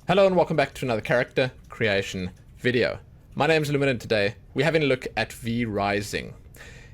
Hello and welcome back to another character creation video. My name is Lumen and today we're having a look at VRising.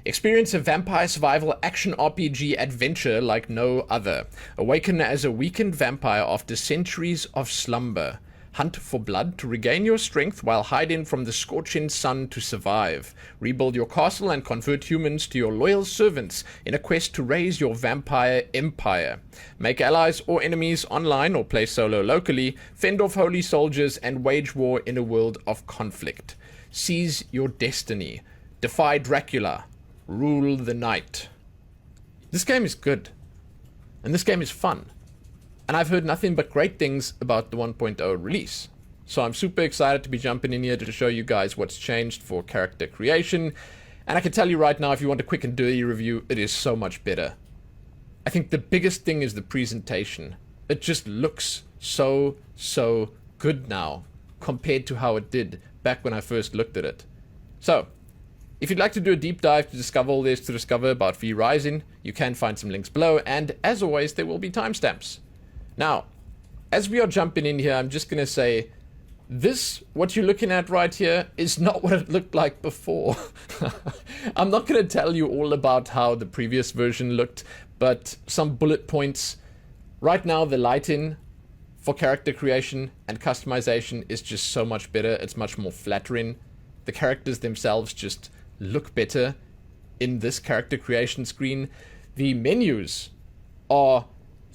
Experience a vampire survival action RPG adventure like no other. Awaken as a weakened vampire after centuries of slumber. Hunt for blood to regain your strength while hiding from the scorching sun to survive. Rebuild your castle and convert humans to your loyal servants in a quest to raise your vampire empire. Make allies or enemies online or play solo locally. Fend off holy soldiers and wage war in a world of conflict. Seize your destiny. Defy Dracula. Rule the night. This game is good. And this game is fun. And I've heard nothing but great things about the 1.0 release. So I'm super excited to be jumping in here to show you guys what's changed for character creation. And I can tell you right now, if you want a quick and dirty review, it is so much better. I think the biggest thing is the presentation. It just looks so good now compared to how it did back when I first looked at it. So, if you'd like to do a deep dive to discover all there is to discover about VRising, you can find some links below. And as always, there will be timestamps. Now, as we are jumping in here, I'm just going to say, what you're looking at right here, is not what it looked like before. I'm not going to tell you all about how the previous version looked, but some bullet points. Right now, the lighting for character creation and customization is just so much better. It's much more flattering. The characters themselves just look better in this character creation screen. The menus are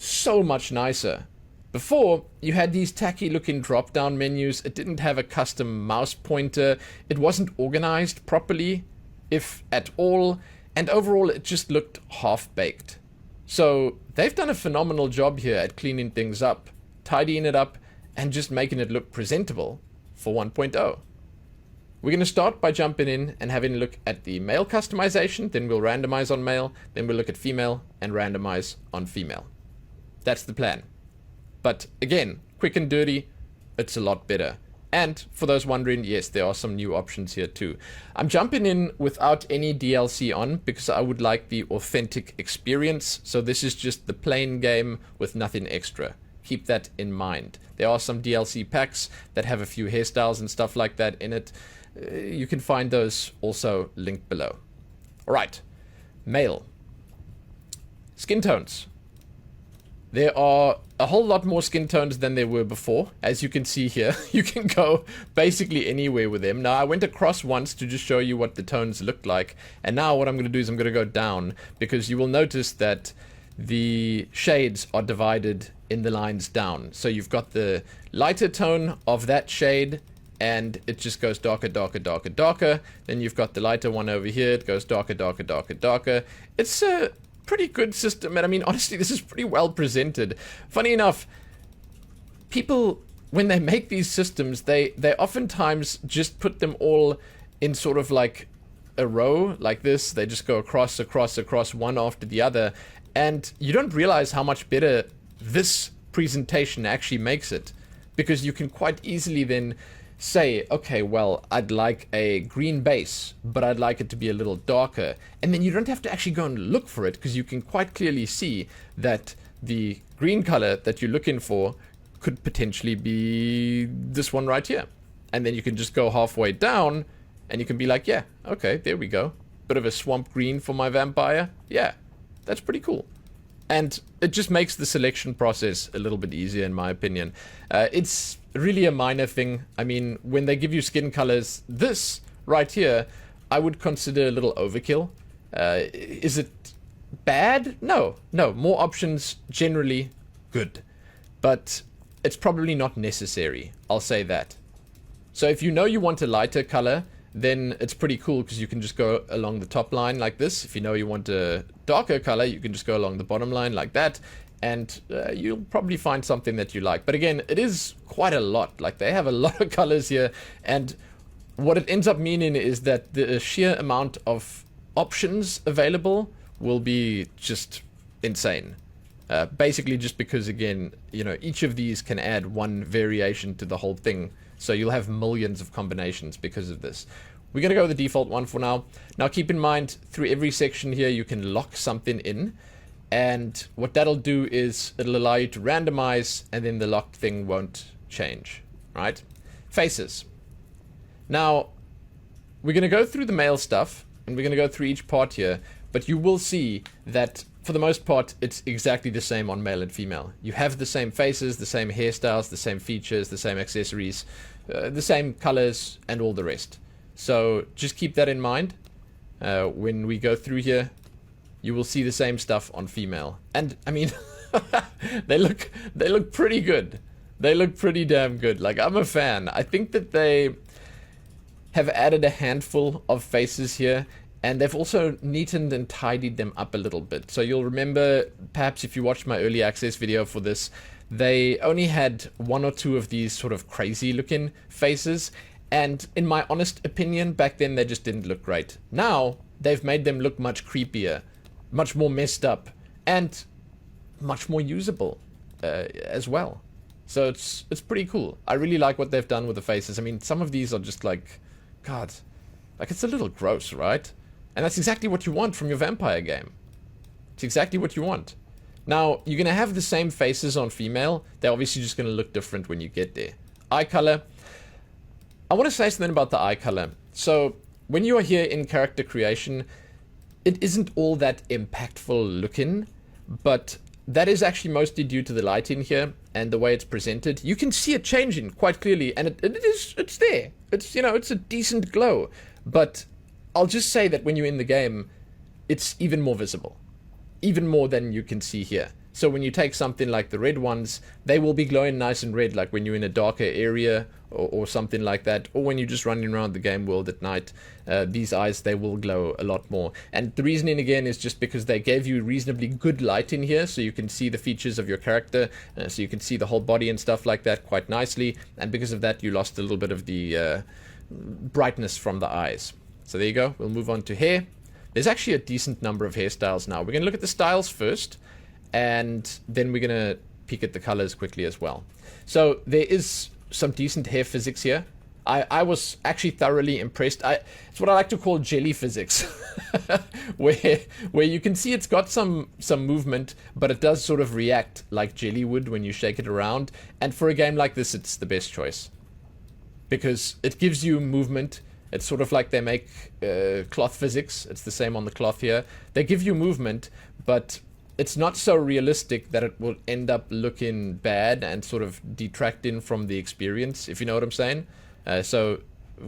so much nicer. Before, you had these tacky looking drop down menus. It didn't have a custom mouse pointer. It wasn't organized properly, if at all, and overall it just looked half baked. So they've done a phenomenal job here at cleaning things up, tidying it up, and just making it look presentable for 1.0. We're going to start by jumping in and having a look at the male customization, then we'll randomize on male, then we'll look at female and randomize on female. That's the plan. But again, quick and dirty, it's a lot better. And for those wondering, yes, there are some new options here too. I'm jumping in without any DLC on because I would like the authentic experience. So this is just the plain game with nothing extra. Keep that in mind. There are some DLC packs that have a few hairstyles and stuff like that in it. You can find those also linked below. Alright, male. Skin tones. There are a whole lot more skin tones than there were before. As you can see here, you can go basically anywhere with them. Now, I went across once to just show you what the tones looked like. And now what I'm going to do is I'm going to go down, because you will notice that the shades are divided in the lines down. So you've got the lighter tone of that shade, and it just goes darker, darker, darker, darker. Then you've got the lighter one over here. It goes darker, darker, darker, darker. It's a pretty good system, and I mean, honestly, this is pretty well presented. Funny enough, people, when they make these systems, they oftentimes just put them all in sort of like a row like this. They just go across, across, across, one after the other, and you don't realize how much better this presentation actually makes it, because you can quite easily then say, okay, well, I'd like a green base, but I'd like it to be a little darker. And then you don't have to actually go and look for it, because you can quite clearly see that the green color that you're looking for could potentially be this one right here. And then you can just go halfway down, and you can be like, yeah, okay, there we go. Bit of a swamp green for my vampire. Yeah, that's pretty cool. And it just makes the selection process a little bit easier, in my opinion. It's really a minor thing. I mean, when they give you skin colors, this right here, I would consider a little overkill. Is it bad? No. More options, generally good. But it's probably not necessary. I'll say that. So if you know you want a lighter color, then it's pretty cool, because you can just go along the top line like this. If you know you want a darker color, you can just go along the bottom line like that, and you'll probably find something that you like. But again, it is quite a lot. Like, they have a lot of colors here, and what it ends up meaning is that the sheer amount of options available will be just insane. Basically just because, again, you know, each of these can add one variation to the whole thing. So you'll have millions of combinations because of this. We're going to go with the default one for now. Now keep in mind, through every section here, you can lock something in. And what that'll do is it'll allow you to randomize, and then the locked thing won't change, right? Faces. Now, we're going to go through the male stuff, and we're going to go through each part here, but you will see that, for the most part, it's exactly the same on male and female. You have the same faces, the same hairstyles, the same features, the same accessories, the same colors, and all the rest. So just keep that in mind. When we go through here, you will see the same stuff on female. And, I mean, they look pretty good. They look pretty damn good. Like, I'm a fan. I think that they have added a handful of faces here, and they've also neatened and tidied them up a little bit. So you'll remember, perhaps if you watched my early access video for this, they only had one or two of these sort of crazy looking faces, and in my honest opinion, back then they just didn't look great. Now, they've made them look much creepier, much more messed up, and much more usable as well. So it's pretty cool. I really like what they've done with the faces. I mean, some of these are just like, God, like it's a little gross, right? And that's exactly what you want from your vampire game. It's exactly what you want. Now, you're going to have the same faces on female. They're obviously just going to look different when you get there. Eye color. I want to say something about the eye color. So, when you are here in character creation, it isn't all that impactful looking, but that is actually mostly due to the light in here and the way it's presented. You can see it changing quite clearly, and it's there. It's, you know, it's a decent glow. But I'll just say that when you're in the game, it's even more visible. Even more than you can see here. So when you take something like the red ones, they will be glowing nice and red, like when you're in a darker area or something like that, or when you're just running around the game world at night. These eyes, they will glow a lot more. And the reasoning again is just because they gave you reasonably good light in here, so you can see the features of your character, so you can see the whole body and stuff like that quite nicely, and because of that you lost a little bit of the brightness from the eyes. So there you go. We'll move on to hair. There's actually a decent number of hairstyles now. We're going to look at the styles first, and then we're going to peek at the colors quickly as well. So there is some decent hair physics here. I was actually thoroughly impressed. It's what I like to call jelly physics, where you can see it's got some movement, but it does sort of react like jelly would when you shake it around. And for a game like this, it's the best choice, because it gives you movement. It's sort of like they make cloth physics. It's the same on the cloth here. They give you movement, but it's not so realistic that it will end up looking bad and sort of detracting from the experience, if you know what I'm saying. So,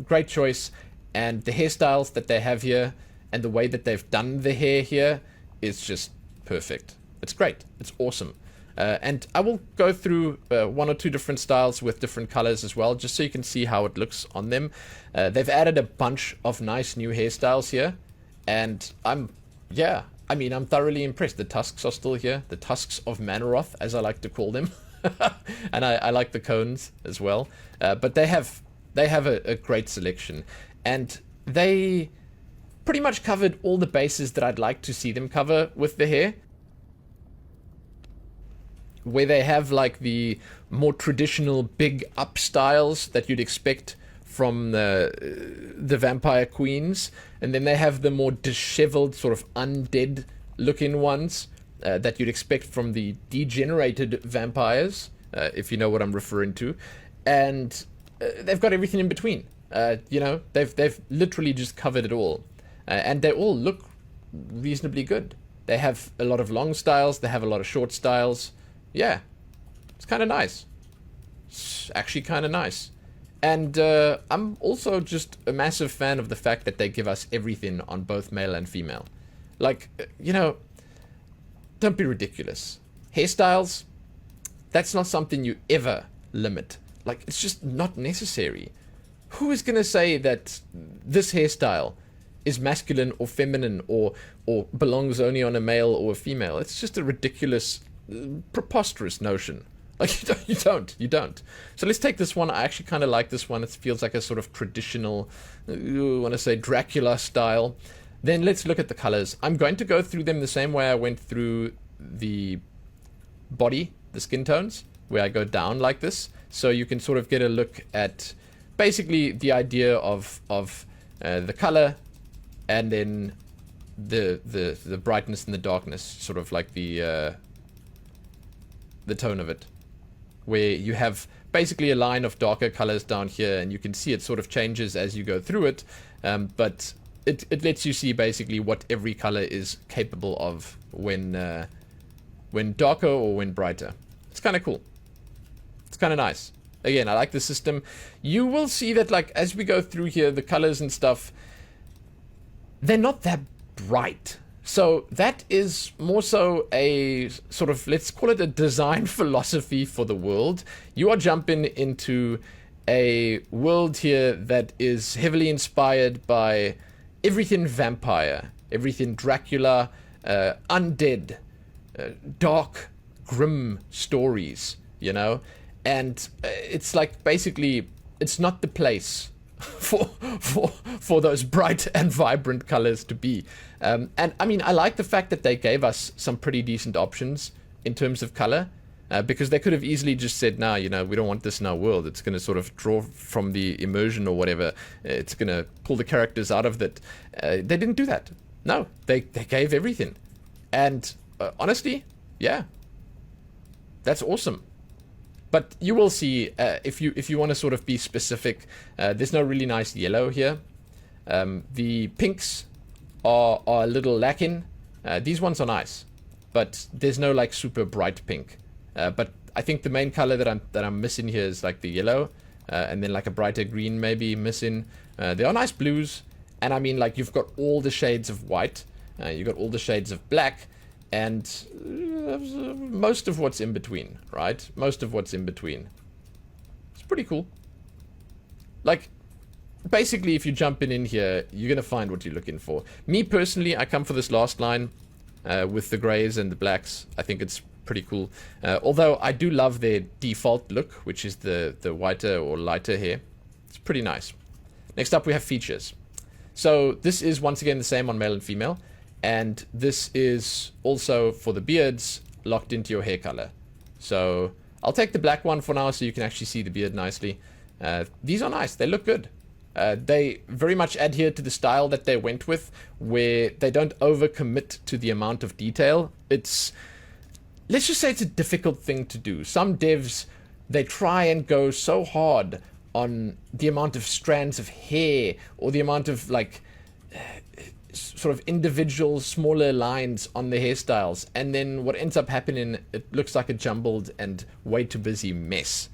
great choice. And the hairstyles that they have here and the way that they've done the hair here is just perfect. It's great. It's awesome. And I will go through one or two different styles with different colors as well, just so you can see how it looks on them. They've added a bunch of nice new hairstyles here, and I'm thoroughly impressed. The tusks are still here, the tusks of Manaroth, as I like to call them. And I like the cones as well. But they have a great selection, and they pretty much covered all the bases that I'd like to see them cover with the hair. Where they have like the more traditional big up styles that you'd expect from the vampire queens, and then they have the more disheveled, sort of undead looking ones that you'd expect from the degenerated vampires, if you know what I'm referring to. And they've got everything in between. They've literally just covered it all, and they all look reasonably good. They have a lot of long styles, they have a lot of short styles. Yeah, it's kind of nice. It's actually kind of nice. And I'm also just a massive fan of the fact that they give us everything on both male and female. Like, don't be ridiculous. Hairstyles, that's not something you ever limit. Like, it's just not necessary. Who is going to say that this hairstyle is masculine or feminine or belongs only on a male or a female? It's just a ridiculous, preposterous notion. Like, you don't. So let's take this one. I actually kind of like this one. It feels like a sort of traditional, I want to say Dracula style. Then let's look at the colors. I'm going to go through them the same way I went through the body, the skin tones, where I go down like this. So you can sort of get a look at basically the idea of the color, and then the brightness and the darkness, sort of like the tone of it, where you have basically a line of darker colors down here, and you can see it sort of changes as you go through it, but it lets you see basically what every color is capable of when darker or when brighter. It's kind of cool. It's kind of nice. Again, I like the system. You will see that, like, as we go through here, the colors and stuff, they're not that bright. So that is more so a sort of, let's call it a design philosophy for the world. You are jumping into a world here that is heavily inspired by everything vampire, everything Dracula, undead, dark, grim stories, you know? And it's like, basically, it's not the place for those bright and vibrant colors to be. And I mean, I like the fact that they gave us some pretty decent options in terms of color, because they could have easily just said, nah, you know, we don't want this in our world. It's going to sort of draw from the immersion or whatever. It's going to pull the characters out of that. They didn't do that. No, they gave everything. And honestly, yeah, that's awesome. But you will see, if you want to sort of be specific, there's no really nice yellow here. The pinks are a little lacking. These ones are nice, but there's no like super bright pink. But I think the main color that I'm missing here is like the yellow, and then like a brighter green maybe missing. There are nice blues, and I mean, like, you've got all the shades of white, you've got all the shades of black, and most of what's in between, right? Most of what's in between. It's pretty cool. Like, basically, if you jump in here, you're going to find what you're looking for. Me, personally, I come for this last line with the grays and the blacks. I think it's pretty cool. Although, I do love their default look, which is the whiter or lighter hair. It's pretty nice. Next up, we have features. So, this is, once again, the same on male and female. And this is also, for the beards, locked into your hair color. So I'll take the black one for now so you can actually see the beard nicely. These are nice. They look good. They very much adhere to the style that they went with, where they don't overcommit to the amount of detail. Let's just say it's a difficult thing to do. Some devs, they try and go so hard on the amount of strands of hair or the amount of, like, sort of individual smaller lines on the hairstyles, and then what ends up happening, it looks like a jumbled and way too busy mess.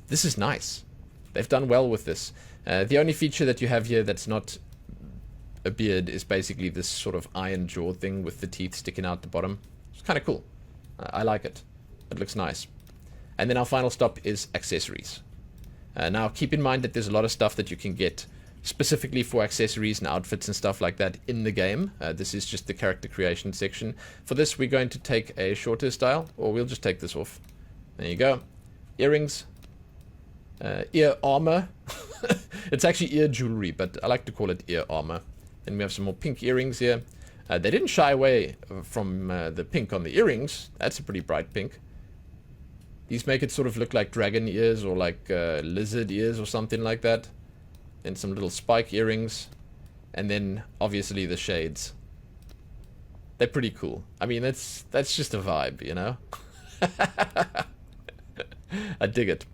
This is nice. They've done well with this. The only feature that you have here that's not a beard is basically this sort of iron jaw thing with the teeth sticking out the bottom. It's kind of cool. I like it. It looks nice. And then our final stop is accessories. Now keep in mind that there's a lot of stuff that you can get specifically for accessories and outfits and stuff like that in the game. This is just the character creation section. For this, we're going to take a shorter style, or we'll just take this off. There you go. Earrings. Ear armor. It's actually ear jewelry, but I like to call it ear armor. Then we have some more pink earrings here. They didn't shy away from the pink on the earrings. That's a pretty bright pink. These make it sort of look like dragon ears or like lizard ears or something like that. Then some little spike earrings, and then obviously the shades. They're pretty cool. I mean, that's just a vibe, you know? I dig it.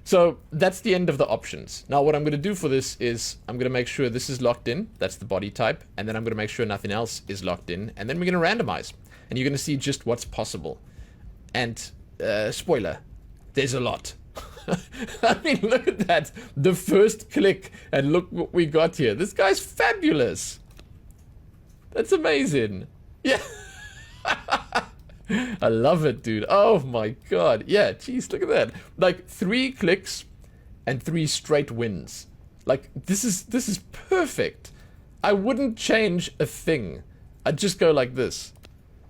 So that's the end of the options. Now what I'm going to do for this is I'm going to make sure this is locked in. That's the body type. And then I'm going to make sure nothing else is locked in. And then we're going to randomize. And you're going to see just what's possible. And spoiler, there's a lot. I mean, look at that. The first click, and look what we got here. This guy's fabulous. That's amazing. Yeah. I love it, dude. Oh my god. Yeah, jeez, look at that. Like 3 clicks and 3 straight wins. Like, this is perfect. I wouldn't change a thing. I'd just go like this.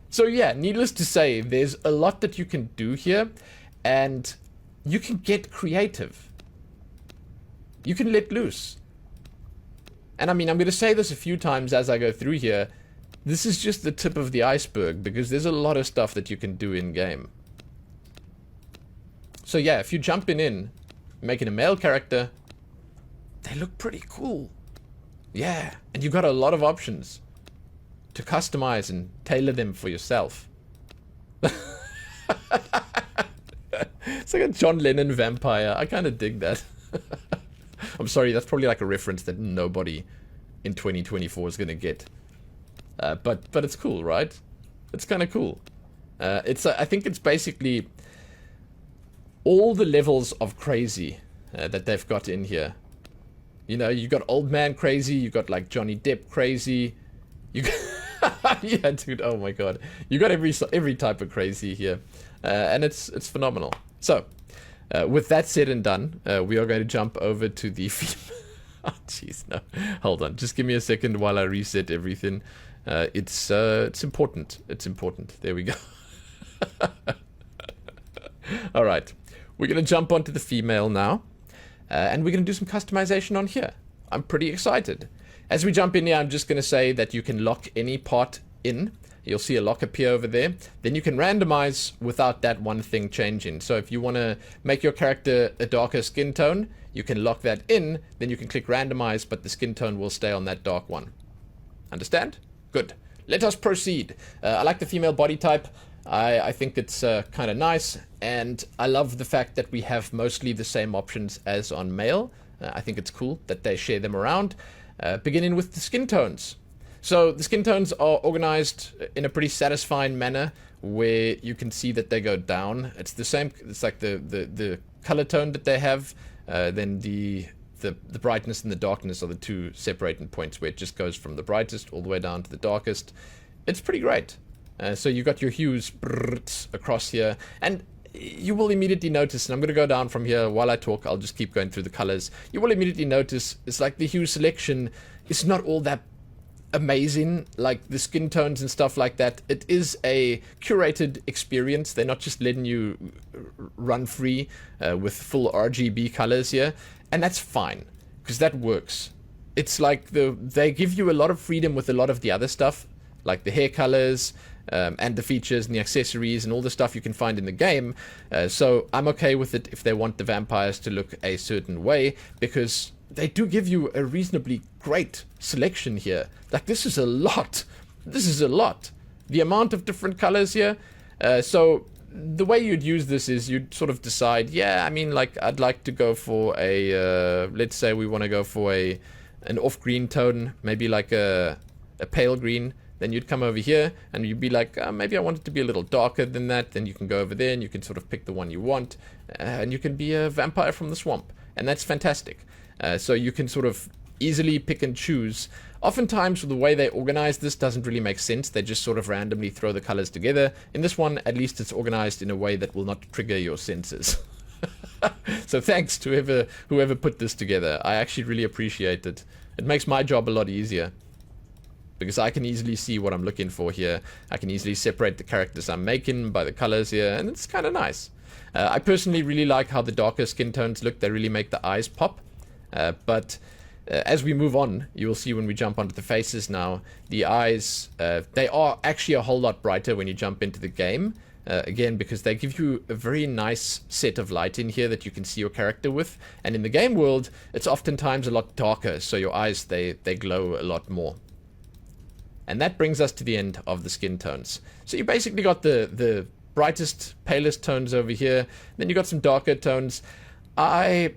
So yeah, needless to say, there's a lot that you can do here, and you can get creative. You can let loose. And I mean, I'm going to say this a few times as I go through here. This is just the tip of the iceberg, because there's a lot of stuff that you can do in-game. So yeah, if you're jumping in, making a male character, they look pretty cool. Yeah, and you've got a lot of options to customize and tailor them for yourself. It's like a John Lennon vampire. I kind of dig that. I'm sorry, that's probably like a reference that nobody in 2024 is going to get. But it's cool, right? It's kind of cool. I think it's basically all the levels of crazy that they've got in here. You know, you got old man crazy, you got like Johnny Depp crazy. You got yeah, dude. Oh my god, you got every type of crazy here, and it's phenomenal. So, with that said and done, we are going to jump over to the. Oh jeez, no. Hold on, just give me a second while I reset everything. It's important. It's important. There we go. All right, we're gonna jump onto the female now, and we're gonna do some customization on here. I'm pretty excited. As we jump in here, I'm just going to say that you can lock any part in. You'll see a lock appear over there. Then you can randomize without that one thing changing. So if you want to make your character a darker skin tone, you can lock that in. Then you can click randomize, but the skin tone will stay on that dark one. Understand? Good. Let us proceed. I like the female body type. I think it's kind of nice. And I love the fact that we have mostly the same options as on male. I think it's cool that they share them around. Beginning with the skin tones. So the skin tones are organized in a pretty satisfying manner where you can see that they go down. It's the same, it's like the color tone that they have, then the brightness and the darkness are the two separating points where it just goes from the brightest all the way down to the darkest. It's pretty great. So you got your hues across here, and you will immediately notice, and I'm going to go down from here while I talk, I'll just keep going through the colors. You will immediately notice it's like the hue selection is not all that amazing, like the skin tones and stuff like that. It is a curated experience. They're not just letting you run free with full RGB colors here, and that's fine, because that works. It's like they give you a lot of freedom with a lot of the other stuff, like the hair colors, and the features and the accessories and all the stuff you can find in the game. So I'm okay with it if they want the vampires to look a certain way, because they do give you a reasonably great selection here. Like, this is a lot. This is a lot. The amount of different colors here. So the way you'd use this is you'd sort of decide, yeah, I mean, like, I'd like to go for a, let's say we want to go for an off-green tone, maybe like a pale green. Then you'd come over here and you'd be like, maybe I want it to be a little darker than that. Then you can go over there and you can sort of pick the one you want, and you can be a vampire from the swamp. And that's fantastic. So you can sort of easily pick and choose. Oftentimes the way they organize this doesn't really make sense. They just sort of randomly throw the colors together. In this one, at least it's organized in a way that will not trigger your senses. So thanks to whoever put this together. I actually really appreciate it. It makes my job a lot easier, because I can easily see what I'm looking for here. I can easily separate the characters I'm making by the colors here, and it's kind of nice. I personally really like how the darker skin tones look. They really make the eyes pop. But as we move on, you will see when we jump onto the faces now, the eyes, they are actually a whole lot brighter when you jump into the game. Again, because they give you a very nice set of light in here that you can see your character with. And in the game world, it's oftentimes a lot darker, so your eyes, they glow a lot more. And that brings us to the end of the skin tones. So you basically got the brightest, palest tones over here. Then you got some darker tones. I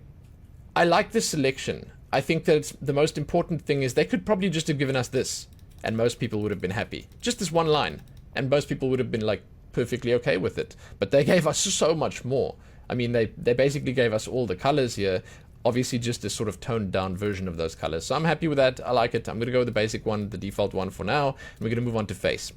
like this selection. I think that the most important thing is they could probably just have given us this, and most people would have been happy. Just this one line, and most people would have been like perfectly okay with it. But they gave us so much more. I mean, they basically gave us all the colors here. Obviously just a sort of toned down version of those colors. So I'm happy with that. I like it. I'm going to go with the basic one, the default one for now. And we're going to move on to face.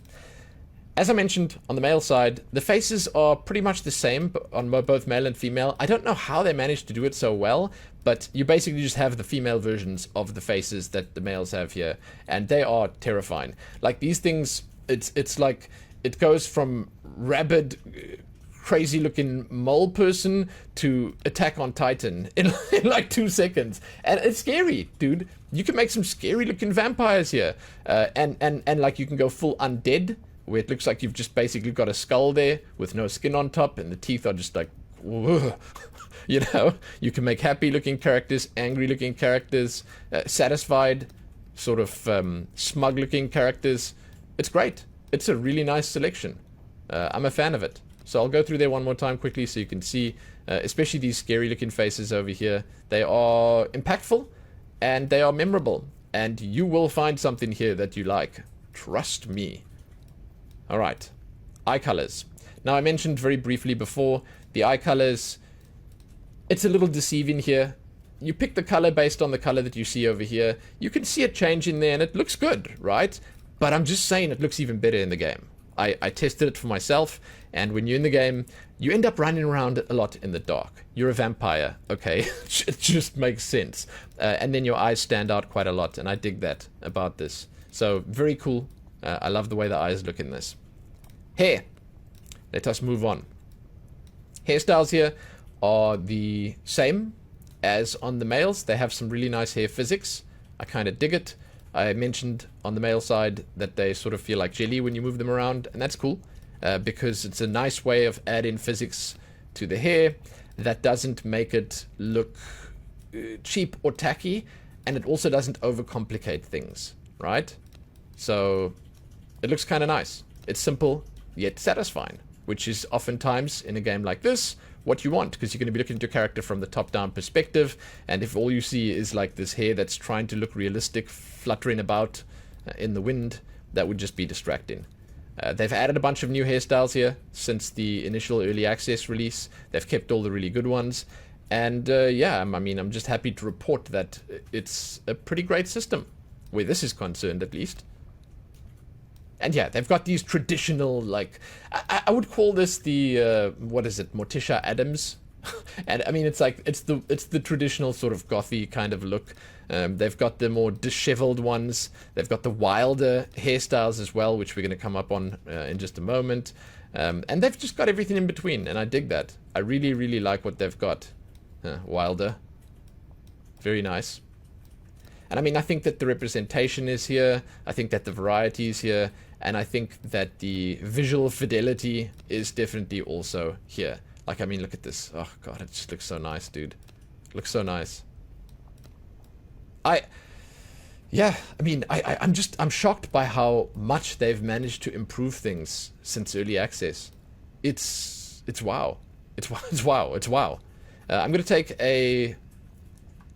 As I mentioned, on the male side, the faces are pretty much the same on both male and female. I don't know how they managed to do it so well, but you basically just have the female versions of the faces that the males have here. And they are terrifying. Like, these things, it's like, it goes from rabid, crazy looking mole person to Attack on Titan in like 2 seconds, and it's scary, dude. You can make some scary looking vampires here, and like you can go full undead, where it looks like you've just basically got a skull there with no skin on top, and the teeth are just like, you know. You can make happy looking characters, angry looking characters, satisfied, sort of smug looking characters. It's great. It's a really nice selection. I'm a fan of it. So I'll go through there one more time quickly so you can see, especially these scary looking faces over here. They are impactful and they are memorable, and you will find something here that you like. Trust me. All right, eye colors. Now, I mentioned very briefly before, the eye colors, it's a little deceiving here. You pick the color based on the color that you see over here. You can see it change in there and it looks good, right? But I'm just saying it looks even better in the game. I tested it for myself, and when you're in the game, you end up running around a lot in the dark. You're a vampire, okay? It just makes sense. And then your eyes stand out quite a lot, and I dig that about this. So, very cool. I love the way the eyes look in this. Hair. Let us move on. Hairstyles here are the same as on the males. They have some really nice hair physics. I kind of dig it. I mentioned on the male side that they sort of feel like jelly when you move them around, and that's cool because it's a nice way of adding physics to the hair that doesn't make it look cheap or tacky, and it also doesn't overcomplicate things, right? So it looks kind of nice. It's simple yet satisfying, which is oftentimes in a game like this what you want, because you're going to be looking at your character from the top-down perspective, and if all you see is like this hair that's trying to look realistic, fluttering about in the wind, that would just be distracting. They've added a bunch of new hairstyles here since the initial early access release. They've kept all the really good ones, and yeah, I mean, I'm just happy to report that it's a pretty great system, where this is concerned at least. And yeah, they've got these traditional, like, I would call this the, what is it, Morticia Adams? And I mean, it's like, it's the traditional sort of gothy kind of look. They've got the more disheveled ones. They've got the wilder hairstyles as well, which we're going to come up on in just a moment. And they've just got everything in between, and I dig that. I really, really like what they've got. Wilder. Very nice. And I mean, I think that the representation is here. I think that the variety is here. And I think that the visual fidelity is definitely also here. Like, I mean, look at this. Oh, God, it just looks so nice, dude. It looks so nice. Yeah, I mean, I'm shocked by how much they've managed to improve things since early access. It's wow. It's wow. It's wow. I'm going to take a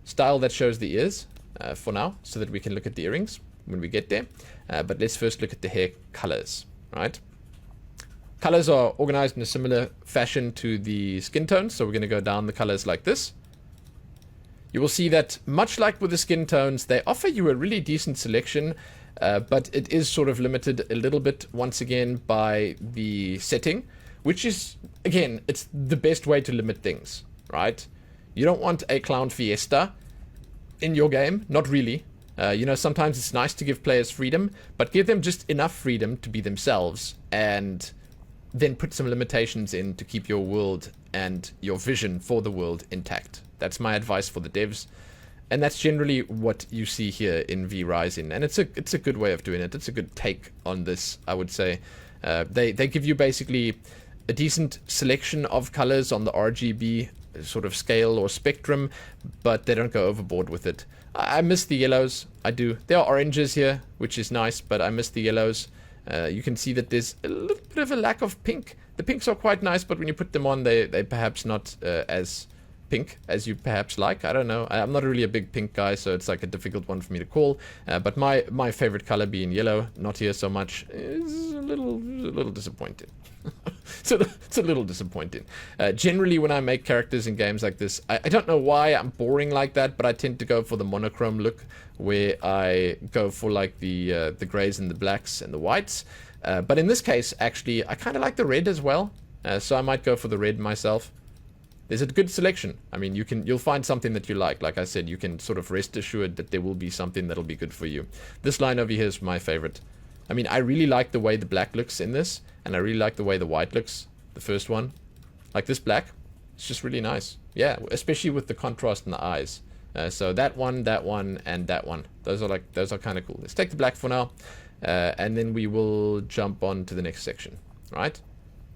style that shows the ears for now, so that we can look at the earrings when we get there. But let's first look at the hair colors, right? Colors are organized in a similar fashion to the skin tones, so we're going to go down the colors like this. You will see that, much like with the skin tones, they offer you a really decent selection, but it is sort of limited a little bit, once again, by the setting, which is, again, it's the best way to limit things, right? You don't want a clown fiesta in your game, not really. You know, sometimes it's nice to give players freedom, but give them just enough freedom to be themselves, and then put some limitations in to keep your world and your vision for the world intact. That's my advice for the devs, and that's generally what you see here in VRising, and it's a good way of doing it. It's a good take on this, I would say. They give you basically a decent selection of colors on the RGB sort of scale or spectrum, but they don't go overboard with it. I miss the yellows. I do. There are oranges here, which is nice, but I miss the yellows. You can see that there's a little bit of a lack of pink. The pinks are quite nice, but when you put them on, they perhaps not as pink as you perhaps like. I don't know. I'm not really a big pink guy, so it's like a difficult one for me to call. But my favorite color being yellow, not here so much, is a little disappointing. So it's a little disappointing. Generally, when I make characters in games like this, I don't know why I'm boring like that, but I tend to go for the monochrome look, where I go for like the grays and the blacks and the whites. But in this case, actually, I kind of like the red as well, so I might go for the red myself. There's a good selection. I mean, you'll find something that you like. Like I said, you can sort of rest assured that there will be something that'll be good for you. This line over here is my favorite. I mean, I really like the way the black looks in this, and I really like the way the white looks, the first one. Like this black, it's just really nice. Yeah, especially with the contrast in the eyes. So that one, and that one. Those are kind of cool. Let's take the black for now, and then we will jump on to the next section, right?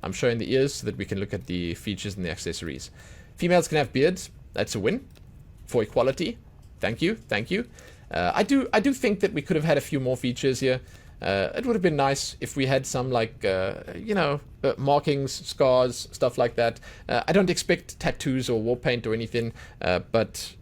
I'm showing the ears so that we can look at the features and the accessories. Females can have beards. That's a win for equality. Thank you, thank you. I do think that we could have had a few more features here. It would have been nice if we had some, like, markings, scars, stuff like that. I don't expect tattoos or war paint or anything, but,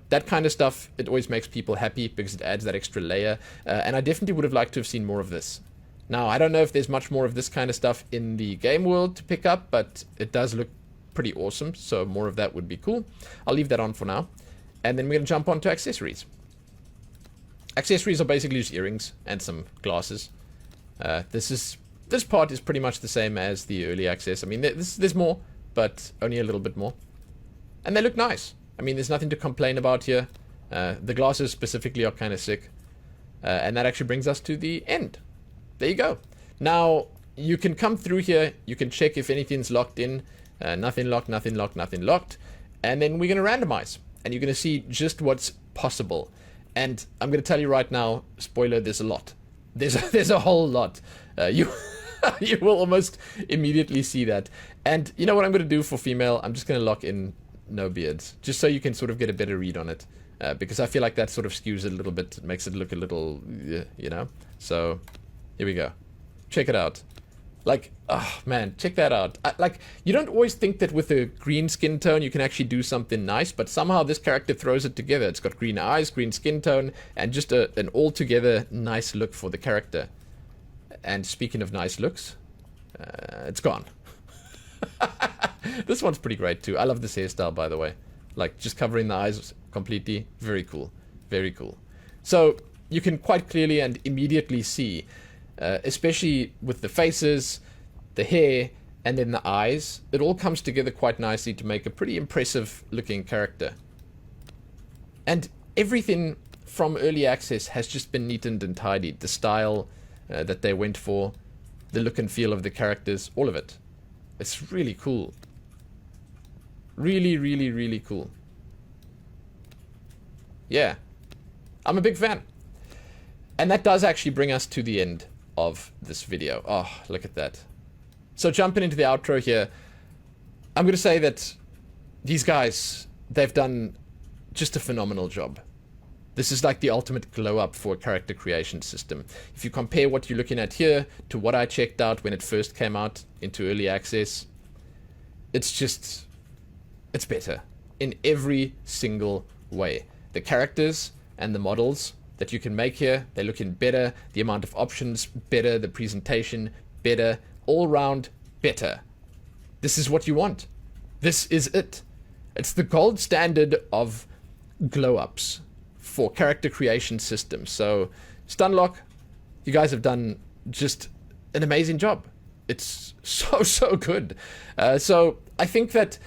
that kind of stuff, it always makes people happy because it adds that extra layer, and I definitely would have liked to have seen more of this. Now, I don't know if there's much more of this kind of stuff in the game world to pick up, but it does look pretty awesome, so more of that would be cool. I'll leave that on for now, and then we're going to jump on to accessories. Accessories are basically just earrings and some glasses. This part is pretty much the same as the early access. I mean, there's more, but only a little bit more. And they look nice. I mean, there's nothing to complain about here. The glasses specifically are kind of sick. And that actually brings us to the end. There you go. Now, you can come through here. You can check if anything's locked in. Nothing locked, nothing locked, nothing locked. And then we're going to randomize. And you're going to see just what's possible. And I'm going to tell you right now, spoiler, there's a lot. There's a whole lot. You will almost immediately see that. And you know what I'm going to do for female? I'm just going to lock in no beards, just so you can sort of get a better read on it. Because I feel like that sort of skews it a little bit, makes it look a little, So, here we go. Check it out. Like, oh man, check that out. You don't always think that with a green skin tone you can actually do something nice, but somehow this character throws it together. It's got green eyes, green skin tone, and just an altogether nice look for the character. And speaking of nice looks, it's gone. This one's pretty great too. I love this hairstyle, by the way. Like, just covering the eyes completely. Very cool. Very cool. So, you can quite clearly and immediately see, especially with the faces, the hair, and then the eyes, it all comes together quite nicely to make a pretty impressive looking character. And everything from early access has just been neatened and tidied. The style that they went for, the look and feel of the characters, all of it. It's really cool. Really, really, really cool. Yeah. I'm a big fan. And that does actually bring us to the end of this video. Oh, look at that. So jumping into the outro here, I'm going to say that these guys, they've done just a phenomenal job. This is like the ultimate glow up for a character creation system. If you compare what you're looking at here to what I checked out when it first came out into early access, it's better in every single way. The characters and the models that you can make here, they're looking better, the amount of options better, the presentation better, all round better. This is what you want. This is it. It's the gold standard of glow ups for character creation systems. So Stunlock, you guys have done just an amazing job. It's so good. So I think that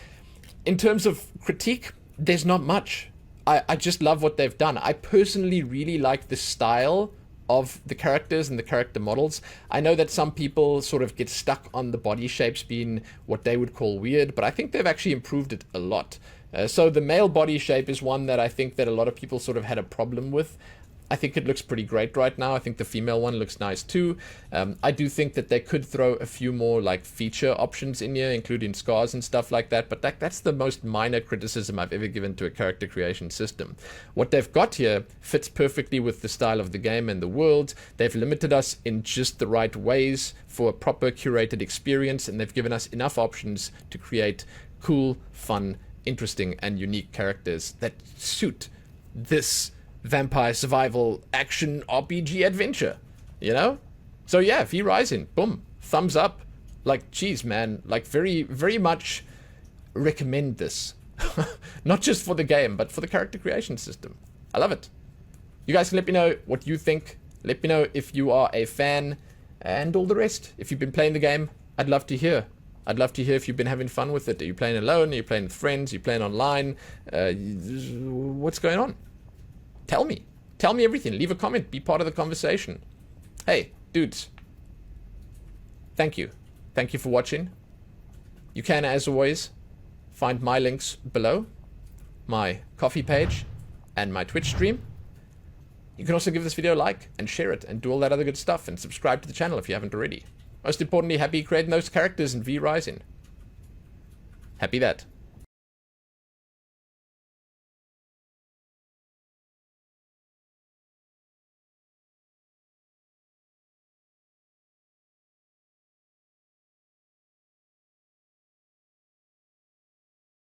in terms of critique, there's not much. I just love what they've done. I personally really like the style of the characters and the character models. I know that some people sort of get stuck on the body shapes being what they would call weird, but I think they've actually improved it a lot. So the male body shape is one that I think that a lot of people sort of had a problem with. I think it looks pretty great right now. I think the female one looks nice too. I do think that they could throw a few more like feature options in here, including scars and stuff like that, but that's the most minor criticism I've ever given to a character creation system. What they've got here fits perfectly with the style of the game and the world. They've limited us in just the right ways for a proper curated experience, and they've given us enough options to create cool, fun, interesting, and unique characters that suit this vampire survival action RPG adventure, So yeah, VRising, boom, thumbs up. Like, geez, man, like very, very much recommend this. Not just for the game, but for the character creation system. I love it. You guys can let me know what you think. Let me know if you are a fan and all the rest. If you've been playing the game, I'd love to hear. I'd love to hear if you've been having fun with it. Are you playing alone? Are you playing with friends? Are you playing online? What's going on? Tell me. Tell me everything. Leave a comment. Be part of the conversation. Hey, dudes. Thank you. Thank you for watching. You can, as always, find my links below. My coffee page and my Twitch stream. You can also give this video a like and share it and do all that other good stuff and subscribe to the channel if you haven't already. Most importantly, happy creating those characters in VRising. Happy that.